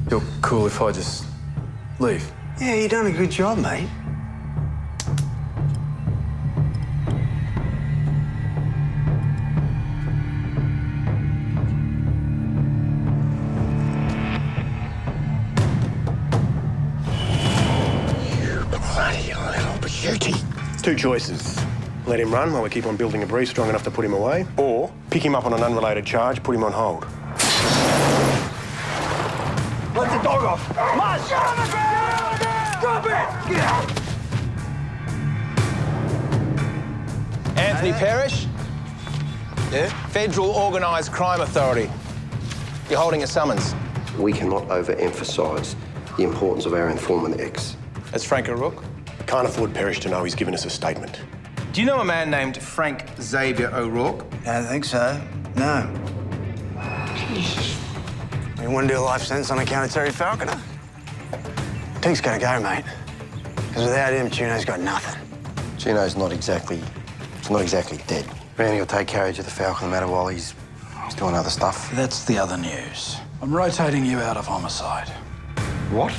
You're cool if I just leave? Yeah, you done a good job, mate. You bloody little beauty. Two choices. Let him run while we keep on building a brief strong enough to put him away, or pick him up on an unrelated charge, put him on hold. Let the dog off. March! Drop it! Get out! Anthony Parrish? Yeah? Federal Organised Crime Authority. You're holding a summons. We cannot overemphasise the importance of our informant X. That's Frank O'Rourke. Can't afford Parrish to know he's given us a statement. Do you know a man named Frank Xavier O'Rourke? I don't think so. No. Jesus. You want to do a life sentence on account of Terry Falconer? Tink's got to go, mate. Because without him, Tuno's got nothing. Gino's not exactly dead. Randy will take carriage of the Falcon matter while he's doing other stuff. That's the other news. I'm rotating you out of homicide. What?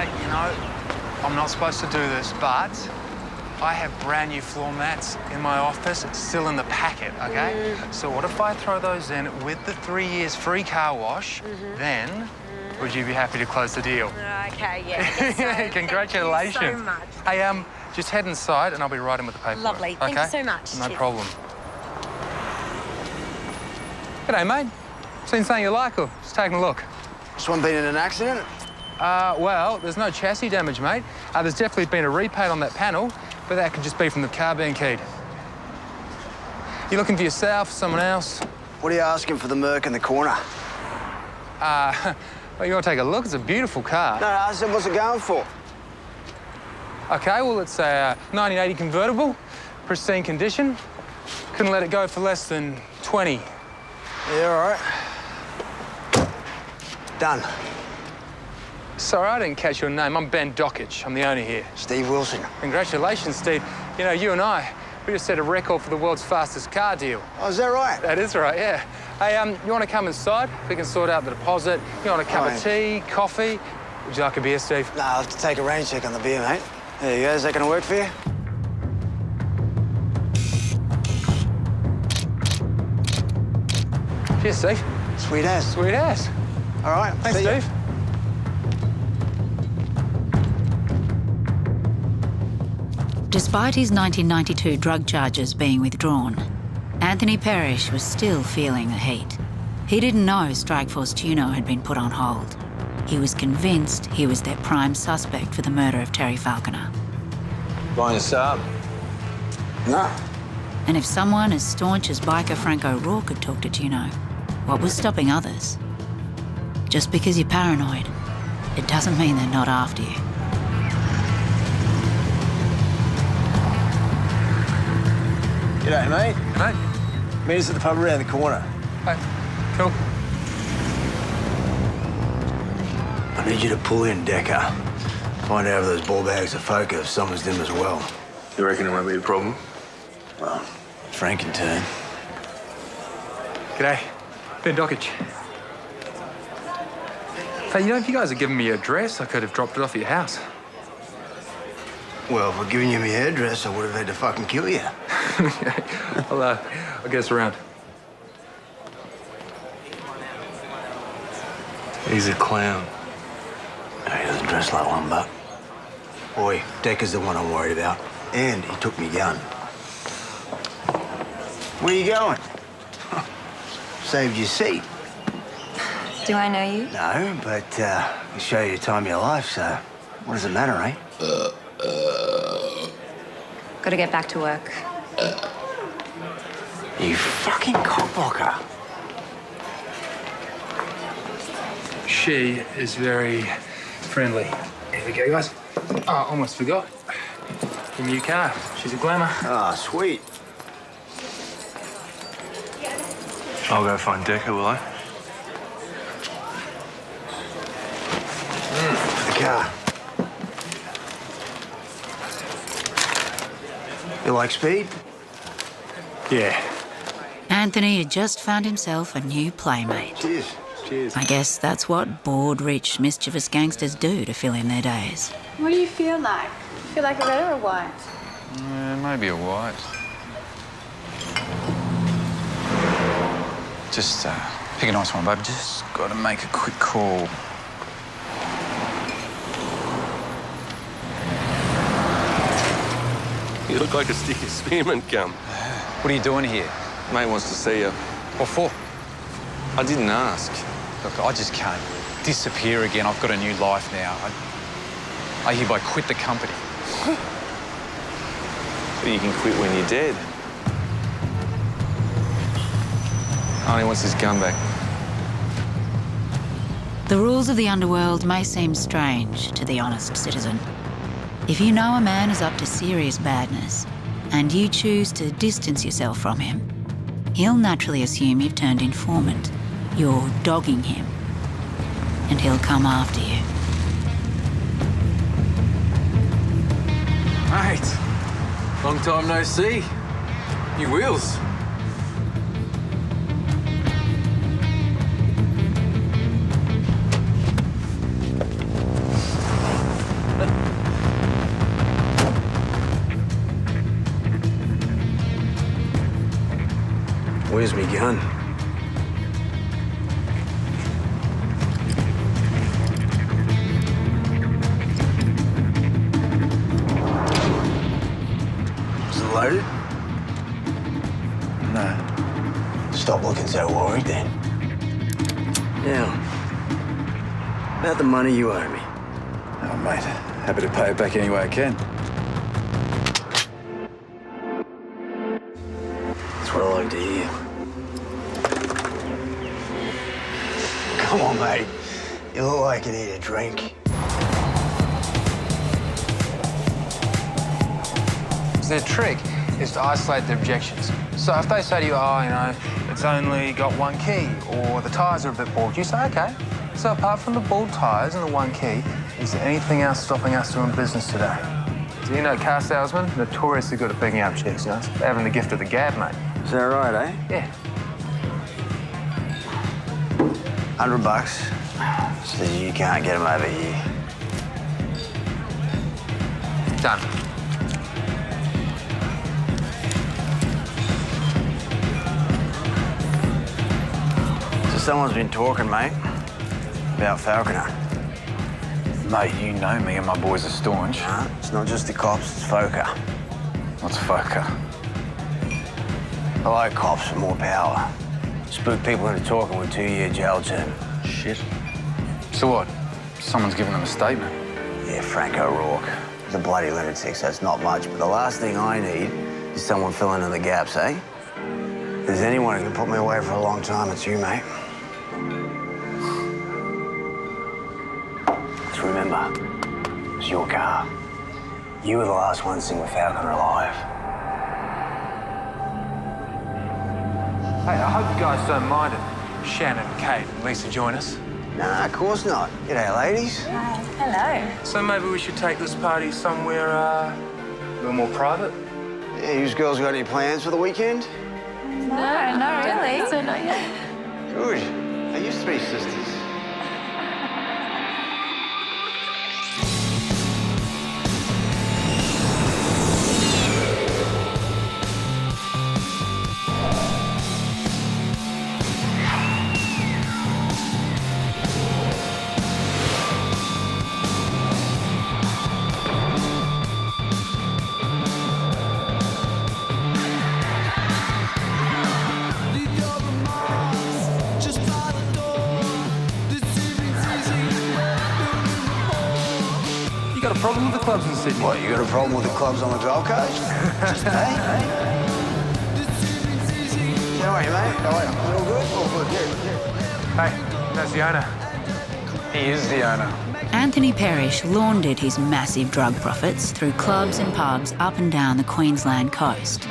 You know, I'm not supposed to do this, but I have brand new floor mats in my office. It's still in the packet, okay? So what if I throw those in with the 3 years free car wash? Then, would you be happy to close the deal? Okay, yeah. I guess so. Congratulations. Thank you so much. Hey, just head inside and I'll be right in with the paperwork. Lovely. Okay? Thank you so much. No Cheers. problem. G'day, mate. Seen something you like or just taking a look? This one been in an accident? Well, there's no chassis damage, mate. There's definitely been a repaint on that panel, but that could just be from the car being keyed. You looking for yourself, someone else? What are you asking for the Merc in the corner? Well, you want to take a look? It's a beautiful car. No, I said, what's it going for? Okay, well, it's a 1980 convertible, pristine condition. Couldn't let it go for less than 20. Yeah, all right. Done. Sorry, I didn't catch your name. I'm Ben Dockage. I'm the owner here. Steve Wilson. Congratulations, Steve. You know, you and I, we just set a record for the world's fastest car deal. Oh, is that right? That is right, yeah. Hey, you want to come inside? We can sort out the deposit. You want a cup of tea, coffee? Would you like a beer, Steve? No, I'll have to take a rain check on the beer, mate. There you go. Is that going to work for you? Cheers, Steve. Sweet as. Sweet ass. All right. Thanks, see ya. Steve. Despite his 1992 drug charges being withdrawn, Anthony Parrish was still feeling the heat. He didn't know Strikeforce Tuno had been put on hold. He was convinced he was their prime suspect for the murder of Terry Falconer. Buying us up? No. And if someone as staunch as biker Frank O'Rourke could talk to Tuno, what was stopping others? Just because you're paranoid, it doesn't mean they're not after you. G'day, mate. Hey. Meet us at the pub around the corner. Hey, cool. I need you to pull in, Decker. Find out if those ball bags of folk have summonsed him as well. You reckon it won't be a problem? Well, Frank in turn. G'day. Ben Dockage. Hey, you know, if you guys had given me your address, I could have dropped it off at your house. Well, for giving you my address, I would have had to fucking kill you. I'll get us around. He's a clown. No, he doesn't dress like one, but... Boy, Decker's the one I'm worried about. And he took me gun. Where you going? Saved your seat. Do I know you? No, but we show you the time of your life, so what does it matter, eh? Gotta get back to work. You fucking cockblocker. She is very friendly. Here we go, guys. Oh, almost forgot. Your new car. She's a glamour. Ah, sweet. I'll go find Decker, will I? The car. You like speed? Yeah. Anthony had just found himself a new playmate. Cheers. Cheers. I guess that's what bored, rich, mischievous gangsters do to fill in their days. What do you feel like? Feel like a red or a white? Maybe a white. Just pick a nice one, babe. Just got to make a quick call. You look like a stick of spearmint gum. What are you doing here? Mate wants to see you. What for? I didn't ask. Look, I just can't disappear again. I've got a new life now. I hereby quit the company. But you can quit when you're dead. Arnie wants his gun back. The rules of the underworld may seem strange to the honest citizen. If you know a man is up to serious badness and you choose to distance yourself from him, he'll naturally assume you've turned informant. You're dogging him, and he'll come after you. Mate, long time no see. New wheels. Where's me gun? Is it loaded? No. Stop looking so worried then. Now, about the money you owe me. Oh, mate, happy to pay it back any way I can. That's what I like to hear. Come on, mate. You look like you need a drink. The trick is to isolate the objections. So if they say to you, oh, you know, it's only got one key, or the tyres are a bit bald, you say, OK. So apart from the bald tyres and the one key, is there anything else stopping us doing business today? Do you know car salesmen? Notoriously good at picking up chicks, you know? They're having the gift of the gab, mate. Is that right, eh? Yeah. $100. So you can't get them over here. Done. So someone's been talking, mate, about Falconer. Mate, you know me and my boys are staunch. Nah, it's not just the cops, it's Foker. What's Foker? I like cops for more power. Spook people into talking with a 2-year jail term. Shit. So what? Someone's given them a statement. Yeah, Frank O'Rourke. He's a bloody lunatic, so it's not much. But the last thing I need is someone filling in the gaps, eh? If there's anyone who can put me away for a long time, it's you, mate. Just remember, it's your car. You were the last one seen with Falconer alive. Hey, I hope you guys don't mind it. Shannon, Kate, and Lisa join us. Nah, of course not. G'day, ladies. Hi. Hello. So maybe we should take this party somewhere a little more private? Yeah, you girls got any plans for the weekend? No, not really. So not yet. Good. Are you three sisters? Got a problem with the clubs in Sydney? What, you got a problem with the clubs on the Gold Coast? Just me? How are you, mate? How are you? All good? All good, yeah. Hey, that's the owner. He is the owner. Anthony Parrish laundered his massive drug profits through clubs and pubs up and down the Queensland coast.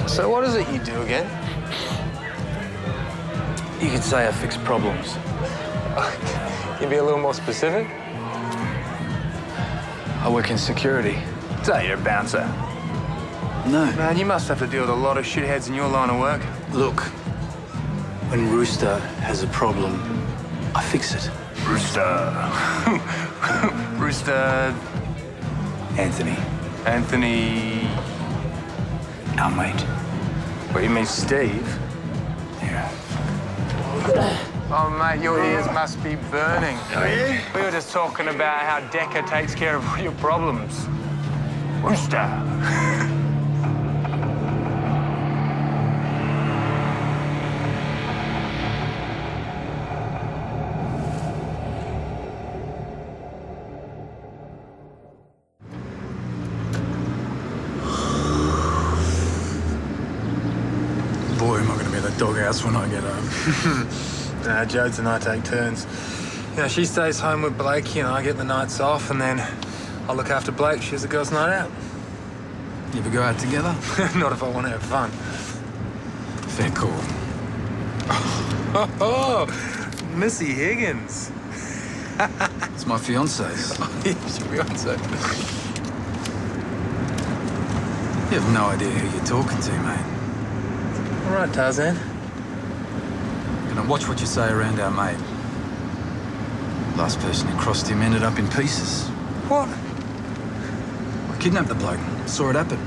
So what is it you do again? You could say I fix problems. Can you be a little more specific? I work in security. So you're a bouncer. No. Man, you must have to deal with a lot of shitheads in your line of work. Look, when Rooster has a problem, I fix it. Rooster. Rooster. Anthony, Anthony. our mate. What, you mean Steve? Yeah. Oh, mate, your ears must be burning. Oh, yeah? We were just talking about how Decca takes care of all your problems. Rooster. Boy, am I going to be at the doghouse when I get home. Nah, Jodes and I take turns. You know, she stays home with Blakey and I get the nights off, and then I look after Blake. She has a girls' night out. You ever go out together? Not if I want to have fun. Fair call. Oh, Missy Higgins. It's my fiance's. She's your fiance. You have no idea who you're talking to, mate. All right, Tarzan. Gonna watch what you say around our mate. Last person who crossed him ended up in pieces. What? I kidnapped the bloke. Saw it happen.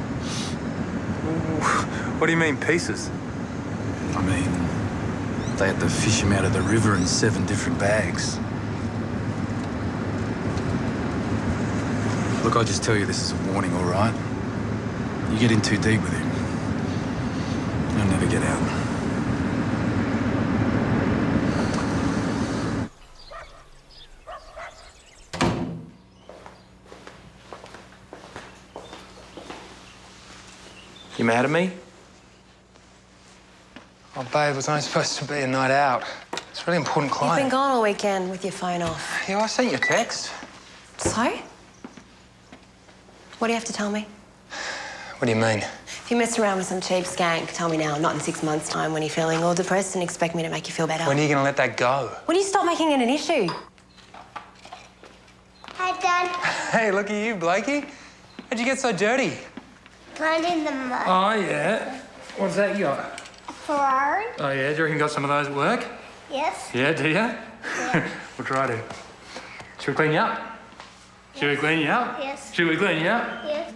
What do you mean, pieces? I mean, they had to fish him out of the river in 7 different bags. Look, I'll just tell you this is a warning, all right? You get in too deep with him, you'll never get out. You mad at me? Oh, babe, it was only supposed to be a night out. It's a really important client. You've been gone all weekend with your phone off. Yeah, I sent you a text. So? What do you have to tell me? What do you mean? If you mess around with some cheap skank, tell me now, not in 6 months' time when you're feeling all depressed and expect me to make you feel better. When are you going to let that go? When do you stop making it an issue? Hi, Dad. Hey, look at you, Blakey. How'd you get so dirty? Playing in the mud. Oh, yeah. What's that you got? A Ferrari? Oh, yeah? Do you reckon you got some of those at work? Yes. Yeah, do you? Yeah. We'll try to. Should we clean you up? Should we clean you up? Yes. Should we clean you up? Yes.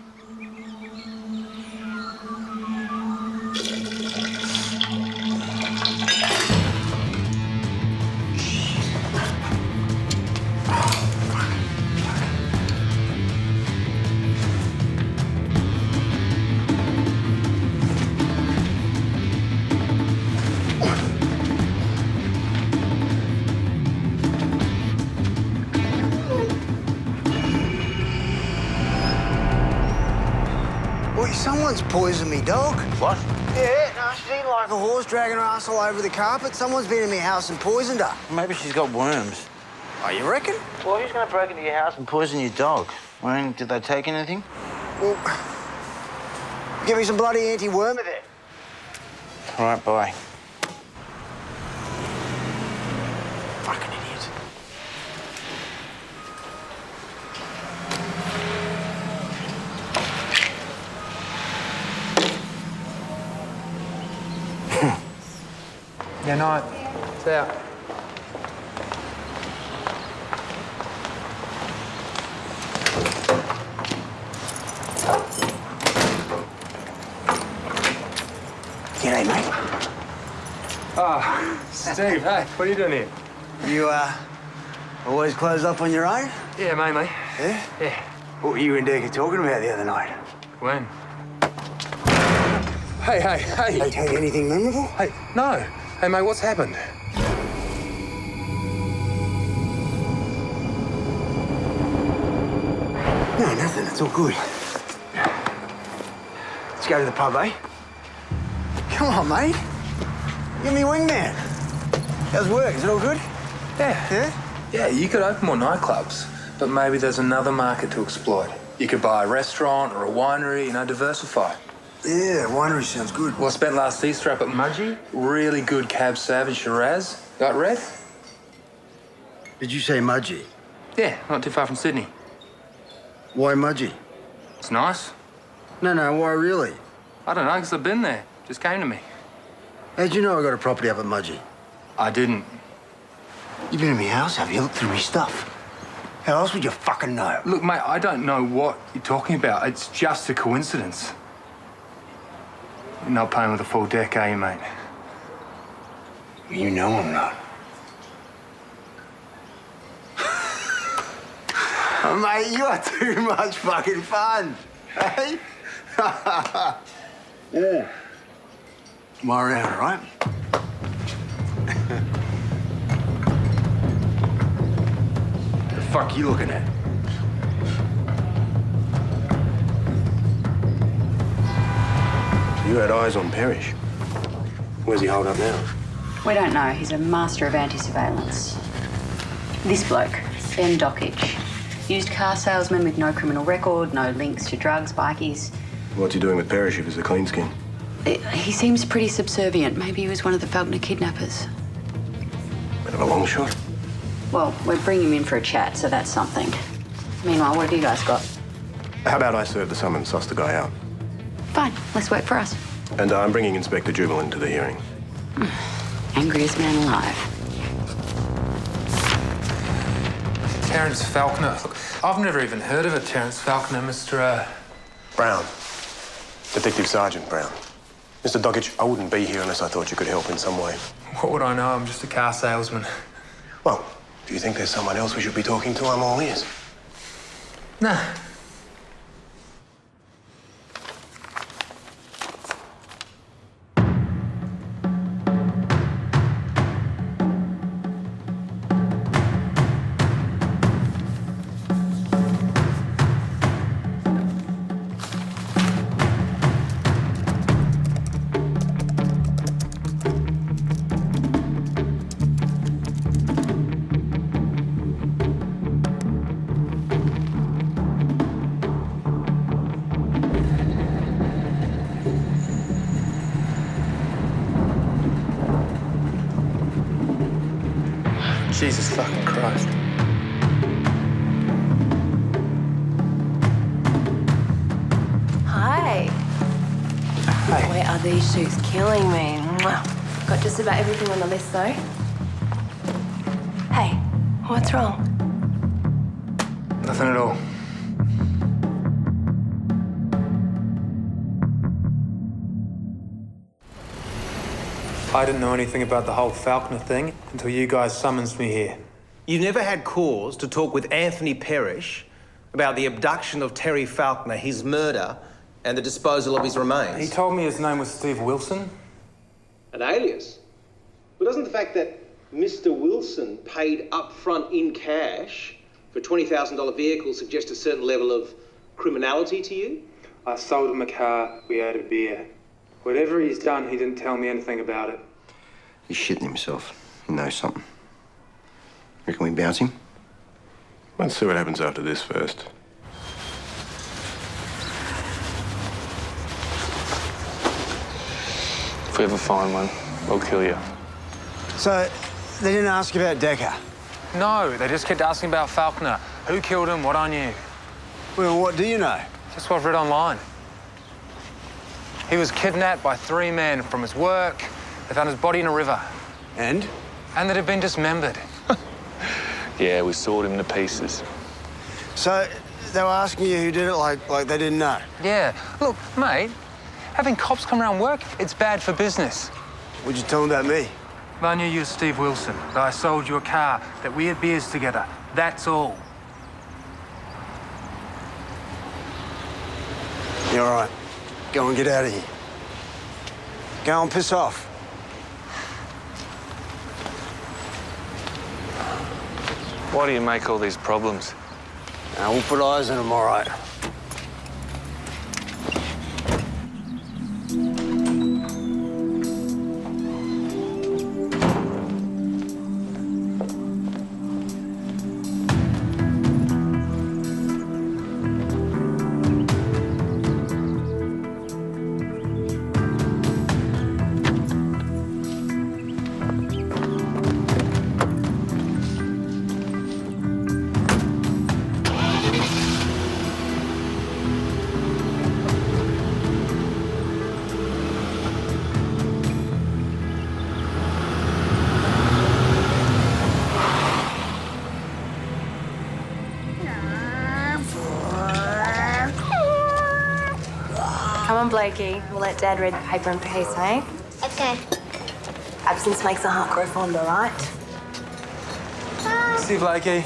Boy, someone's poisoned me, dog. What? Yeah, no, she's eating like a horse, dragging her ass all over the carpet. Someone's been in my house and poisoned her. Maybe she's got worms. Oh, you reckon? Well, who's going to break into your house and poison your dog? I mean, did they take anything? Well, give me some bloody anti-worm of it. All right, bye. Fucking idiot. Yeah, night. It's out. G'day, mate. Oh, Steve, hey, what are you doing here? You, always close up on your own? Yeah, mainly. Yeah? Yeah. What were you and Decker talking about the other night? When? Hey. Hey, anything memorable? Hey, no. Hey, mate, what's happened? No, nothing. It's all good. Let's go to the pub, eh? Come on, mate. Give me wingman. How's work? Is it all good? Yeah. Yeah? Yeah, you could open more nightclubs, but maybe there's another market to exploit. You could buy a restaurant or a winery, diversify. Yeah, winery sounds good. Well, I spent last Easter up at Mudgee. Really good Cab Sav and Shiraz. Got red? Did you say Mudgee? Yeah, not too far from Sydney. Why Mudgee? It's nice. No, why really? I don't know, because I've been there. Just came to me. How'd you know I got a property up at Mudgee? I didn't. You've been in my house, have you? Looked through my stuff. How else would you fucking know? Look, mate, I don't know what you're talking about. It's just a coincidence. You're not paying with a full deck, are you, mate? You know I'm not. Oh, mate, you are too much fucking fun, hey? Yeah. My around, all right? The fuck you looking at? You had eyes on Parrish. Where's he holed up now? We don't know. He's a master of anti-surveillance. This bloke, Ben Dockage, used car salesman with no criminal record, no links to drugs, bikies. What's he doing with Parrish if he's a clean skin? He seems pretty subservient. Maybe he was one of the Falconer kidnappers. Bit of a long shot. Well, we're bringing him in for a chat, so that's something. Meanwhile, what have you guys got? How about I serve the summons, suss the guy out? Fine, less work for us. And I'm bringing Inspector Jubilant to the hearing. Angriest man alive. Terence Falconer. Look, I've never even heard of a Terence Falconer, Mr. Brown. Detective Sergeant Brown. Mr. Dockage, I wouldn't be here unless I thought you could help in some way. What would I know? I'm just a car salesman. Well, do you think there's someone else we should be talking to? I'm all ears. Nah. Jesus fucking Christ. Hi. Hey. Boy, are these shoes killing me. Mwah. Got just about everything on the list, though. Hey, what's wrong? Nothing at all. I didn't know anything about the whole Falconer thing until you guys summonsed me here. You've never had cause to talk with Anthony Parrish about the abduction of Terry Falconer, his murder, and the disposal of his remains? He told me his name was Steve Wilson. An alias? But doesn't the fact that Mr. Wilson paid up front in cash for a $20,000 vehicle suggest a certain level of criminality to you? I sold him a car, we had a beer. Whatever he's done, he didn't tell me anything about it. He's shitting himself. He knows something. Reckon we bounce him? Let's see what happens after this first. If we ever find one, we'll kill you. So, they didn't ask about Decker? No, they just kept asking about Falconer. Who killed him, what I knew. Well, what do you know? Just what I've read online. He was kidnapped by 3 men from his work. They found his body in a river. And? And that had been dismembered. Yeah, we sawed him to pieces. So they were asking you who did it like they didn't know? Yeah. Look, mate, having cops come around work, it's bad for business. What'd you tell them about me? I knew you were Steve Wilson, that I sold you a car, that we had beers together. That's all. You're all right. Go and get out of here. Go and piss off. Why do you make all these problems? Now, we'll put eyes on them, all right. Come on, Blakey. We'll let Dad read the paper in peace, eh? Okay. Absence makes the heart grow fonder, right? See you, Blakey.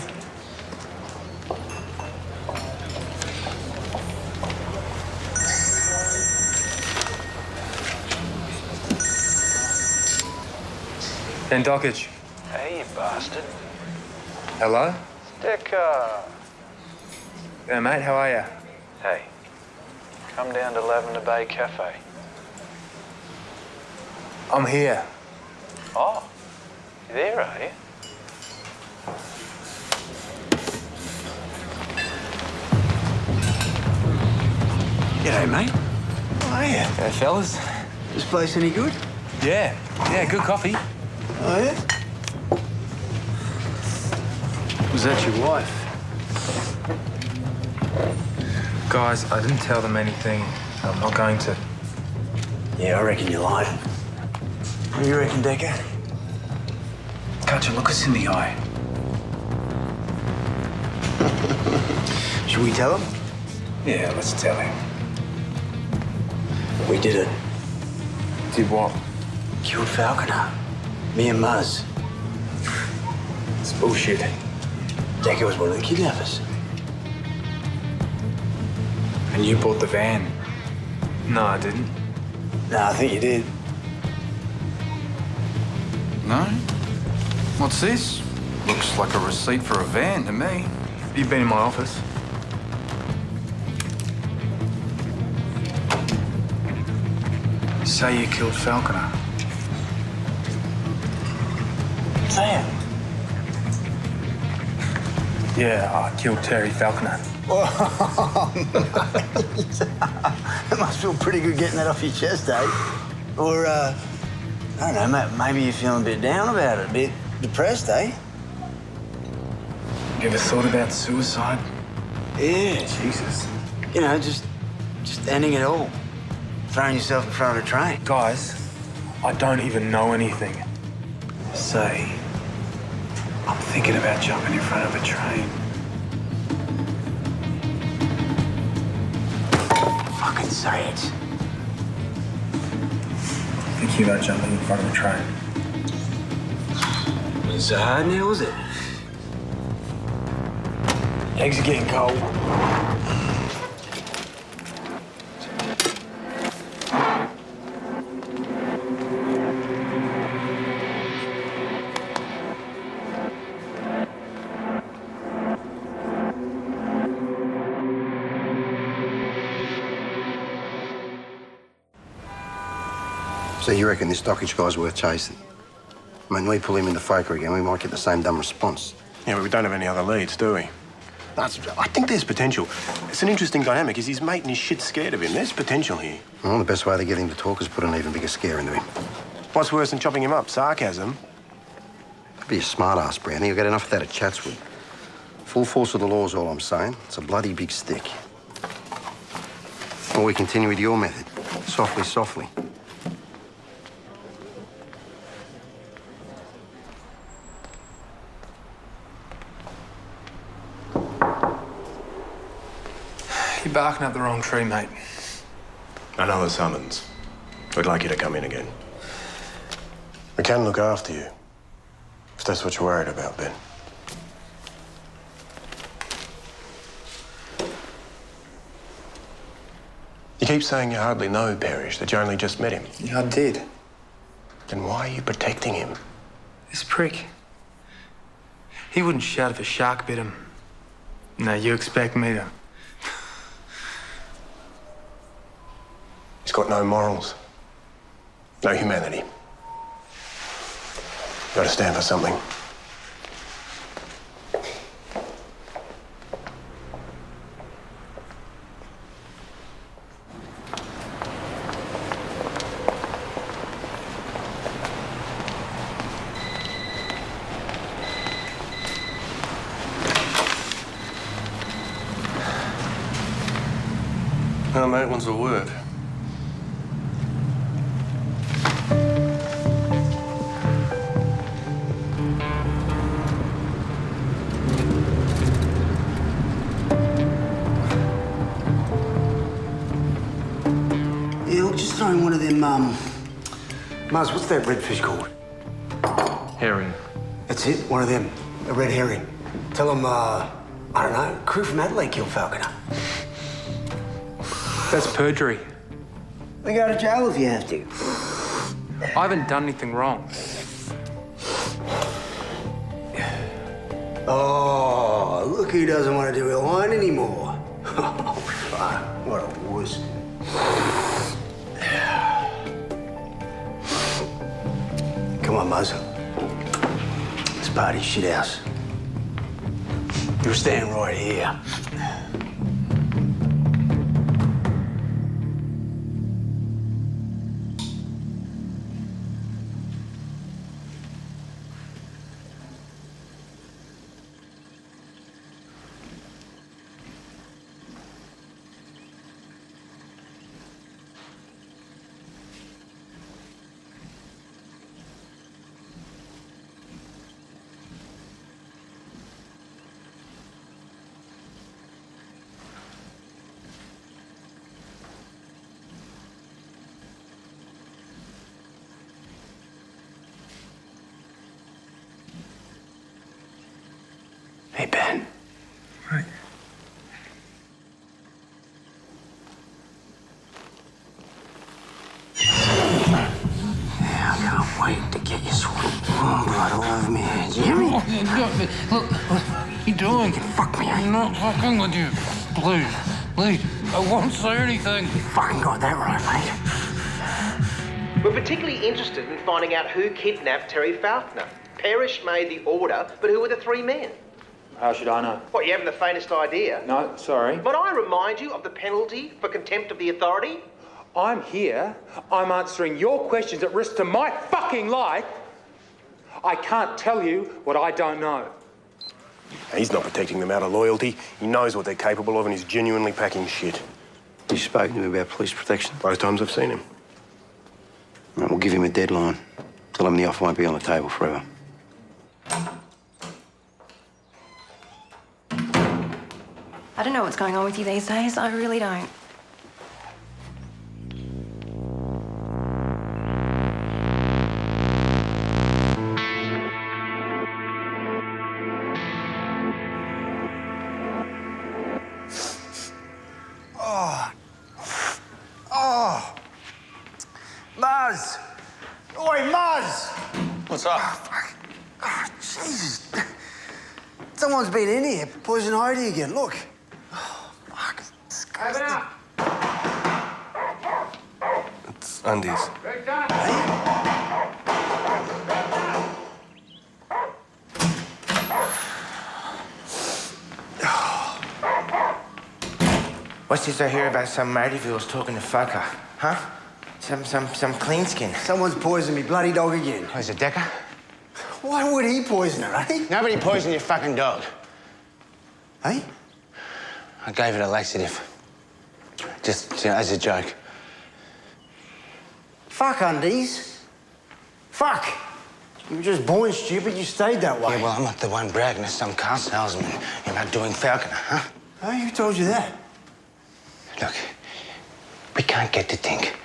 Ben Dockage. Hey, you bastard. Hello? Sticker. Yeah, mate, how are you? Hey, come down to Lavender Bay Cafe. I'm here. Oh, you there, are you? G'day, mate. How are you? Hey, fellas. This place any good? Yeah, good coffee. Oh, yeah? Was that your wife? Guys, I didn't tell them anything. I'm not going to. Yeah, I reckon you're lying. What do you reckon, Decker? Can't you look us in the eye? Should we tell him? Yeah, let's tell him. We did it. Did what? Killed Falconer. Me and Muzz. It's bullshit. Decker was one of the kidnappers. And you bought the van? No, I didn't. No, I think you did. No? What's this? Looks like a receipt for a van to me. You've been in my office. Say you killed Falconer. Sam. Yeah, I killed Terry Falconer. Oh, it must feel pretty good getting that off your chest, eh? Or, I don't know, maybe you're feeling a bit down about it, a bit depressed, eh? You ever thought about suicide? Yeah, Jesus. You know, just ending it all. Throwing yourself in front of a train. Guys, I don't even know anything. Say, I'm thinking about jumping in front of a train. Fucking say it. Thinking about jumping in front of a train. Was it so hard now, was it? Eggs are getting cold. So you reckon this Dockage guy's worth chasing? I mean, we pull him into Foker again, we might get the same dumb response. Yeah, but we don't have any other leads, do we? I think there's potential. It's an interesting dynamic. Is his mate and his shit scared of him? There's potential here. Well, the best way to get him to talk is put an even bigger scare into him. What's worse than chopping him up? Sarcasm? Be a smart-ass, Brownie. You'll get enough of that at Chatswood. Full force of the law is all I'm saying. It's a bloody big stick. Or we continue with your method. Softly, softly. You're barking up the wrong tree, mate. Another summons. We'd like you to come in again. We can look after you, if that's what you're worried about, Ben. You keep saying you hardly know Parrish, that you only just met him. Yeah, I did. Then why are you protecting him? This prick. He wouldn't shout if a shark bit him. No, you expect me to. He's got no morals, no humanity. You gotta stand for something. Oh, mate, wants a word. Yeah, look, just throwing one of them, Muzz, what's that redfish called? Herring. That's it, one of them. A red herring. Tell them, I don't know, crew from Adelaide killed Falconer. That's perjury. Then go to jail if you have to. I haven't done anything wrong. Oh, look who doesn't want to do a line anymore. Oh, fuck, what a wuss. Come on, Muzz. This party's shit house. You'll stand right here. Hey, Ben. Right. Yeah, I can't wait to get your sweet warm blood all over me hands. You hear me? Look, what are you doing? Fuck me, I'm not fucking with you. Please, please. I won't say anything. You fucking got that right, mate. We're particularly interested in finding out who kidnapped Terry Falconer. Parrish made the order, but who were the three men? How should I know? What, you haven't the faintest idea? No, sorry. But I remind you of the penalty for contempt of the authority. I'm here. I'm answering your questions at risk to my fucking life. I can't tell you what I don't know. He's not protecting them out of loyalty. He knows what they're capable of and he's genuinely packing shit. You spoken to him about police protection? Both times I've seen him. Right, we'll give him a deadline. Tell him the offer won't be on the table forever. I don't know what's going on with you these days. I really don't. Oh. Muzz! Oi, Muzz! What's up? Oh, Jesus. Someone's been in here. Poison Ivy again. Look. Oh, fuck. It's disgusting. It's undies. What's this I hear about some Martyville's talking to fucker? Huh? Some clean skin. Someone's poisoned me bloody dog again. Oh, is it Decker? Why would he poison her, eh? Nobody poisoned your fucking dog. Hey? I gave it a laxative. Just as a joke. Fuck undies. Fuck. You were just born stupid, you stayed that way. Yeah, well, I'm not the one bragging to some car salesman about doing Falconer, huh? Oh, who told you that? can't get to think.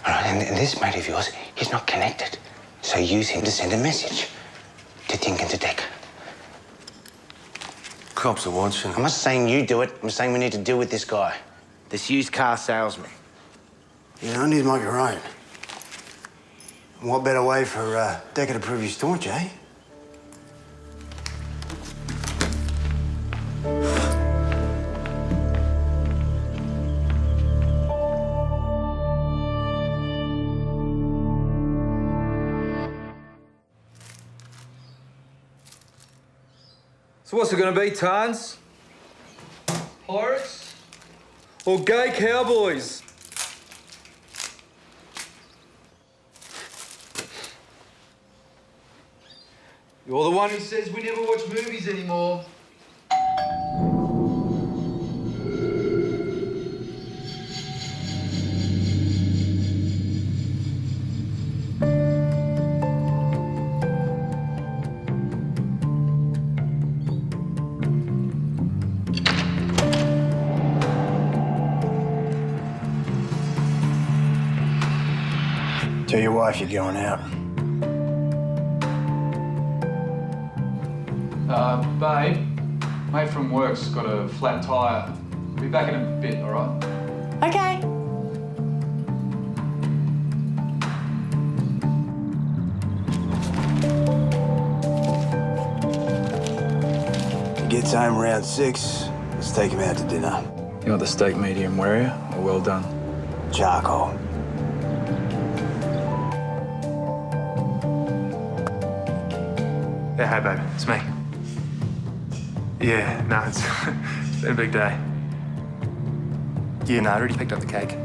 All right, and this mate of yours, he's not connected. So use him to send a message to Tink and to Deck. Cops are watching. I'm not saying you do it. I'm saying we need to deal with this guy. This used car salesman. You know, he's might be right. What better way for Decker to prove his staunch, eh? So what's it gonna be, Tarns? Pirates? Or gay cowboys? You're the one who says we never watch movies anymore. Tell your wife you're going out. Babe, mate from work's got a flat tyre. I'll be back in a bit, all right? Okay. He gets home around 6. Let's take him out to dinner. You want the steak medium rare or well done? Charcoal. Yeah, hey, babe. It's me. Yeah, no, it's been a big day. Yeah, no, I already picked up the cake.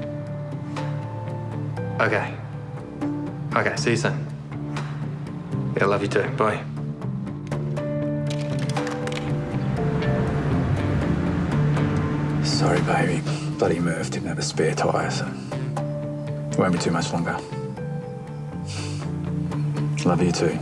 Okay. Okay, see you soon. Yeah, love you too. Bye. Sorry, baby. Bloody Murph didn't have a spare tyre, so it won't be too much longer. Love you too.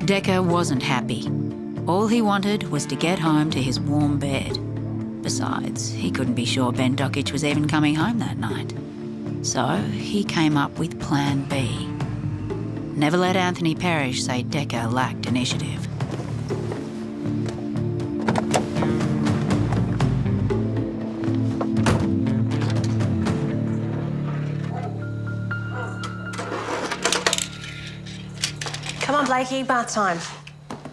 Decker wasn't happy. All he wanted was to get home to his warm bed. Besides, he couldn't be sure Ben Dockich was even coming home that night. So he came up with Plan B. Never let Anthony Parrish say Decker lacked initiative. Come on, Blakey, bath time.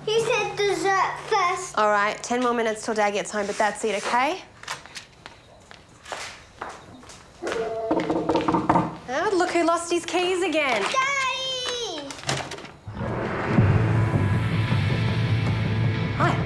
You said dessert first. All right, 10 more minutes till Dad gets home, but that's it, okay? Oh, look who lost his keys again. Daddy! Hi.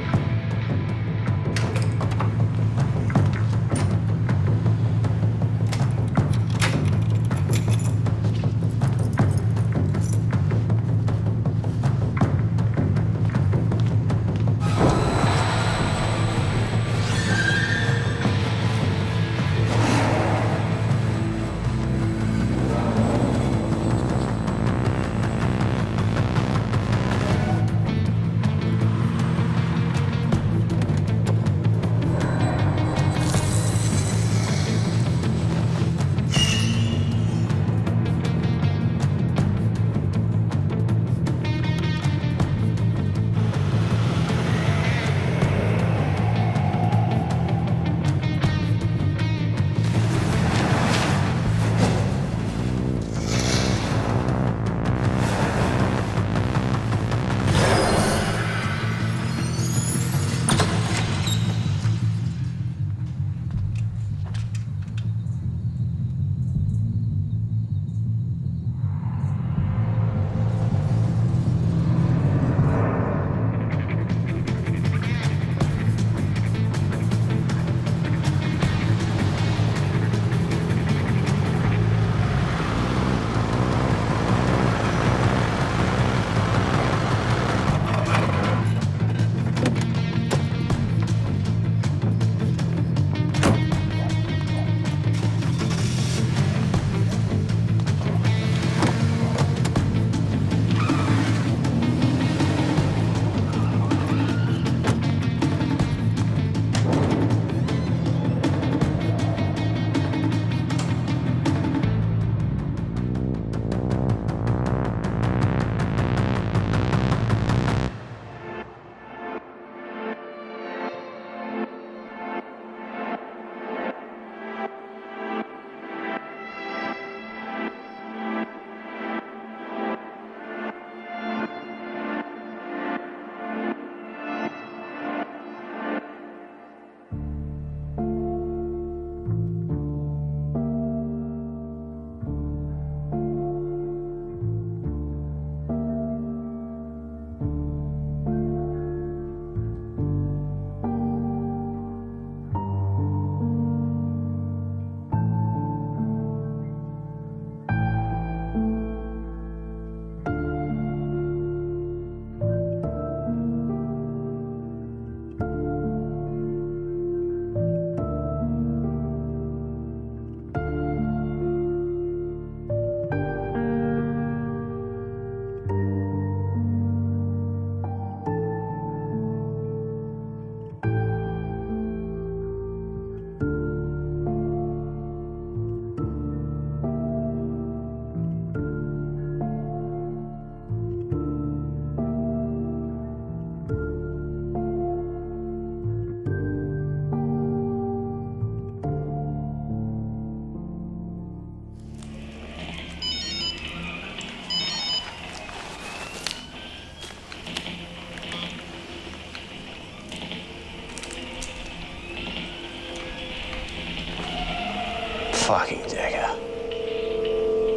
Fucking Decker.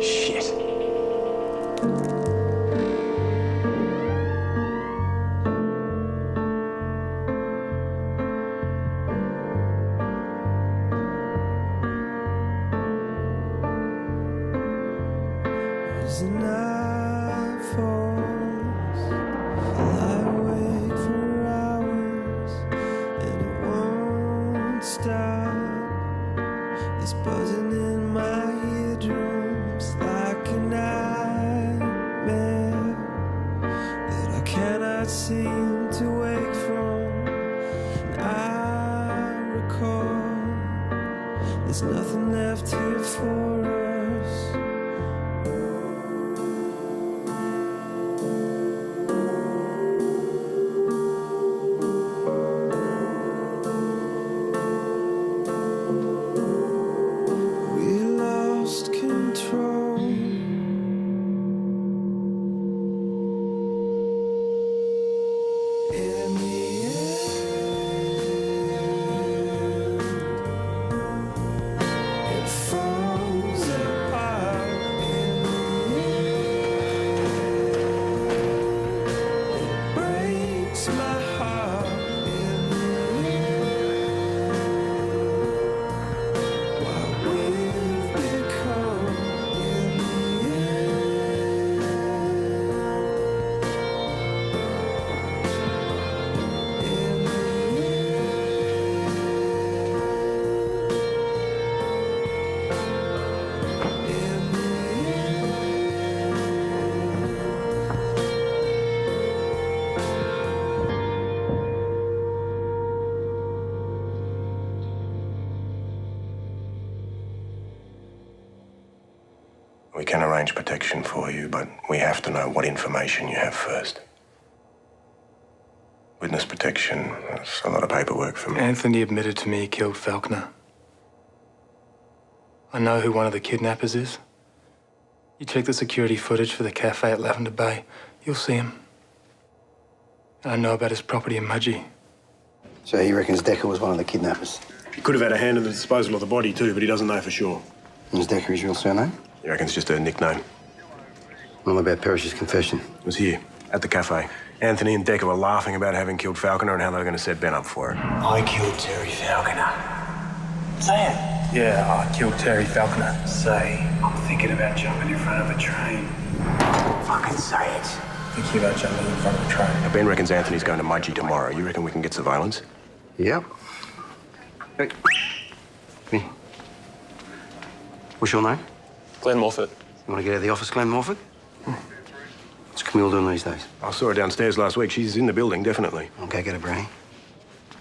Shit. As the night falls, I lie awake for hours, and it won't stop. It's buzzing in my eardrums like a nightmare that I cannot seem to wake from. And I recall there's nothing left here for us. We can arrange protection for you, but we have to know what information you have first. Witness protection, that's a lot of paperwork for me. Anthony admitted to me he killed Falconer. I know who one of the kidnappers is. You check the security footage for the cafe at Lavender Bay, you'll see him. And I know about his property in Mudgee. So he reckons Decker was one of the kidnappers? He could have had a hand in the disposal of the body too, but he doesn't know for sure. And is Decker his real surname? He reckons it's just a nickname. What about Parrish's confession? It was here, at the cafe. Anthony and Decker were laughing about having killed Falconer and how they were going to set Ben up for it. I killed Terry Falconer. Say it. Yeah, I killed Terry Falconer. Say, I'm thinking about jumping in front of a train. Fucking say it. Thinking about jumping in front of a train. Now, Ben reckons Anthony's going to Mudgee tomorrow. You reckon we can get surveillance? Yep. Hey. Hey. What's your name? Glenn Morfitt. You want to get out of the office, Glenn Morfitt? What's Camille doing these days? I saw her downstairs last week. She's in the building, definitely. Okay, get her, Brady.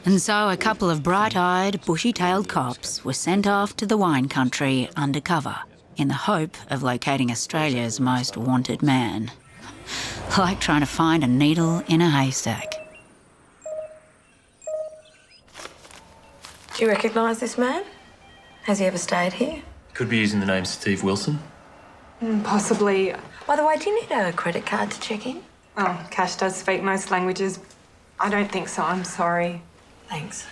And so a couple of bright-eyed, bushy-tailed cops were sent off to the wine country undercover in the hope of locating Australia's most wanted man. Like trying to find a needle in a haystack. Do you recognise this man? Has he ever stayed here? Could be using the name Steve Wilson. Possibly. By the way, do you need a credit card to check in? Oh, Cash does speak most languages. I don't think so, I'm sorry. Thanks.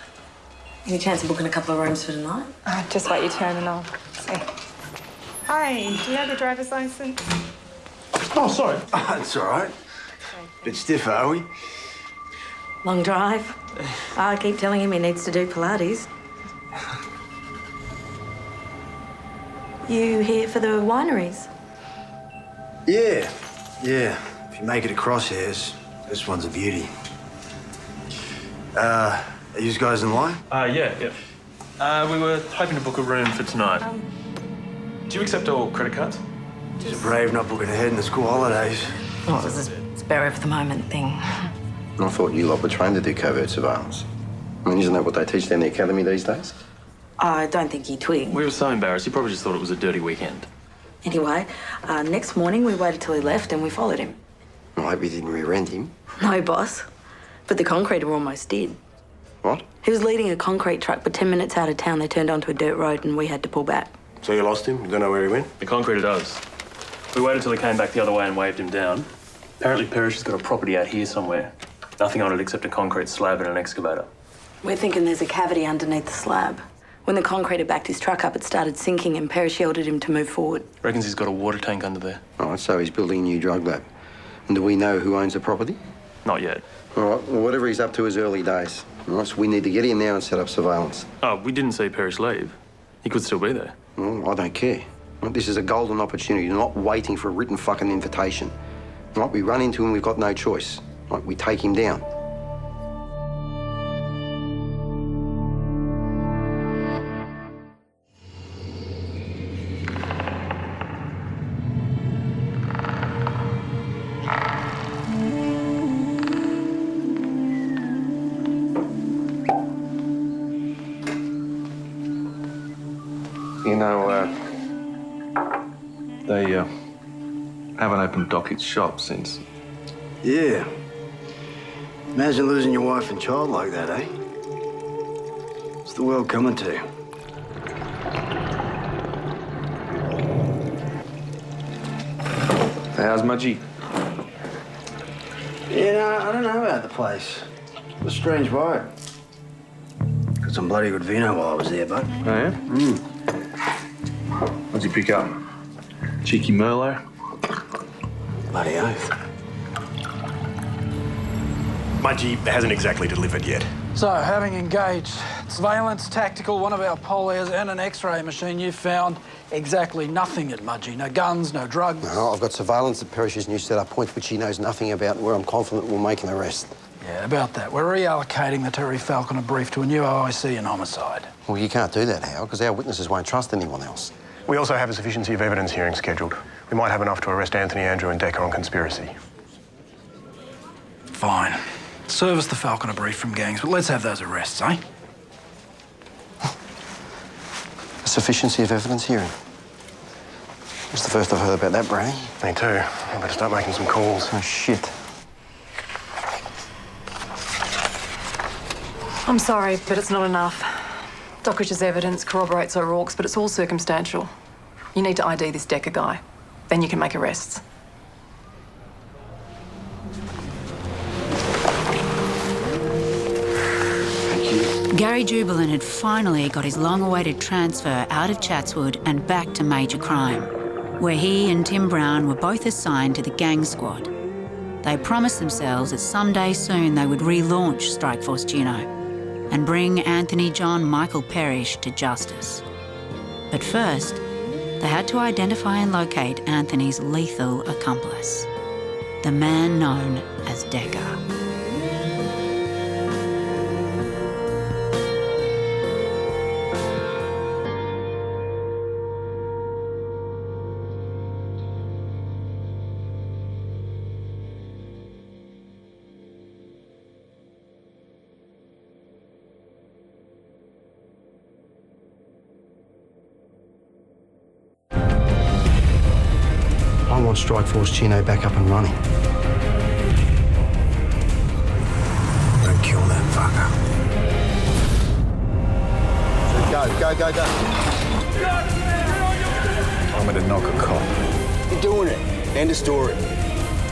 Any chance of booking a couple of rooms for tonight? Just wait your turn and I'll see. Hi, do you have your driver's licence? Oh, sorry. It's all right. Bit stiff, are we? Long drive. I keep telling him he needs to do Pilates. You here for the wineries? Yeah. If you make it across here, this one's a beauty. Are you guys in line? Yeah. We were hoping to book a room for tonight. Do you accept all credit cards? Just brave not booking ahead in the school holidays. Oh, this is a spare for the moment thing. I thought you lot were trained to do covert surveillance. I mean, isn't that what they teach down the academy these days? I don't think he twigged. We were so embarrassed, he probably just thought it was a dirty weekend. Anyway, next morning we waited till he left and we followed him. I hope you didn't rear-end him. No, boss. But the concreter almost did. What? He was leading a concrete truck, but 10 minutes out of town they turned onto a dirt road and we had to pull back. So you lost him? You don't know where he went? The concreter does. We waited till he came back the other way and waved him down. Apparently Parrish has got a property out here somewhere. Nothing on it except a concrete slab and an excavator. We're thinking there's a cavity underneath the slab. When the concrete had backed his truck up, it started sinking and Parrish yelled at him to move forward. Reckons he's got a water tank under there. All right, so he's building a new drug lab. And do we know who owns the property? Not yet. All right, well, whatever he's up to is early days. All right, so we need to get in now and set up surveillance. Oh, we didn't see Parrish leave. He could still be there. Well, I don't care. Right, this is a golden opportunity. You're not waiting for a written fucking invitation. Right, we run into him, we've got no choice. Right, we take him down. You know, they haven't opened Dockett's shop since. Yeah. Imagine losing your wife and child like that, eh? What's the world coming to? How's Mudgy? Yeah, no, I don't know about the place. It's a strange vibe. Got some bloody good vino while I was there, bud. Oh, yeah? What'd you pick up? Cheeky Merlot? Bloody oath. Mudgy hasn't exactly delivered yet. So, having engaged surveillance, tactical, one of our polairs and an X-ray machine, you found exactly nothing at Mudgy. No guns, no drugs. No, I've got surveillance at Parrish's new set-up point, which he knows nothing about, and where I'm confident we'll make an arrest. Yeah, about that. We're reallocating the Terry Falconer brief to a new OIC in homicide. Well, you can't do that, Hal, because our witnesses won't trust anyone else. We also have a sufficiency of evidence hearing scheduled. We might have enough to arrest Anthony, Andrew and Decker on conspiracy. Fine. Service the Falconer brief from gangs, but let's have those arrests, eh? A sufficiency of evidence hearing. It's the first I've heard about that, Brady. Me too. I better start making some calls. Oh, shit. I'm sorry, but it's not enough. Dockridge's evidence corroborates O'Rourke's, but it's all circumstantial. You need to ID this Decker guy. Then you can make arrests. Gary Jubelin had finally got his long-awaited transfer out of Chatswood and back to major crime, where he and Tim Brown were both assigned to the gang squad. They promised themselves that someday soon they would relaunch Strikeforce Juno and bring Anthony John Michael Parrish to justice. But first, they had to identify and locate Anthony's lethal accomplice, the man known as Decker. I want Strikeforce Chino back up and running. Don't kill that fucker. Go. I'm gonna knock a cop. You're doing it. End of story.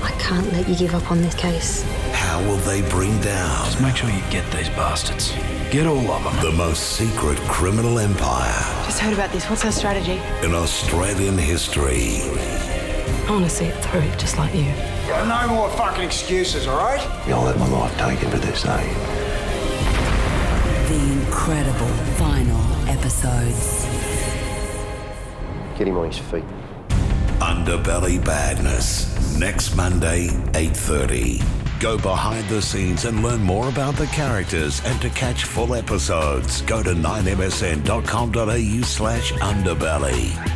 I can't let you give up on this case. How will they bring down? Just make sure you get these bastards. Get all of them. The most secret criminal empire Just heard about this. What's our strategy? in Australian history. I want to see it through, just like you. No more fucking excuses, all right? You'll let my life taken for this, eh? The incredible final episodes. Get him on his feet. Underbelly Badness. Next Monday, 8:30. Go behind the scenes and learn more about the characters, and to catch full episodes, go to 9msn.com.au/underbelly.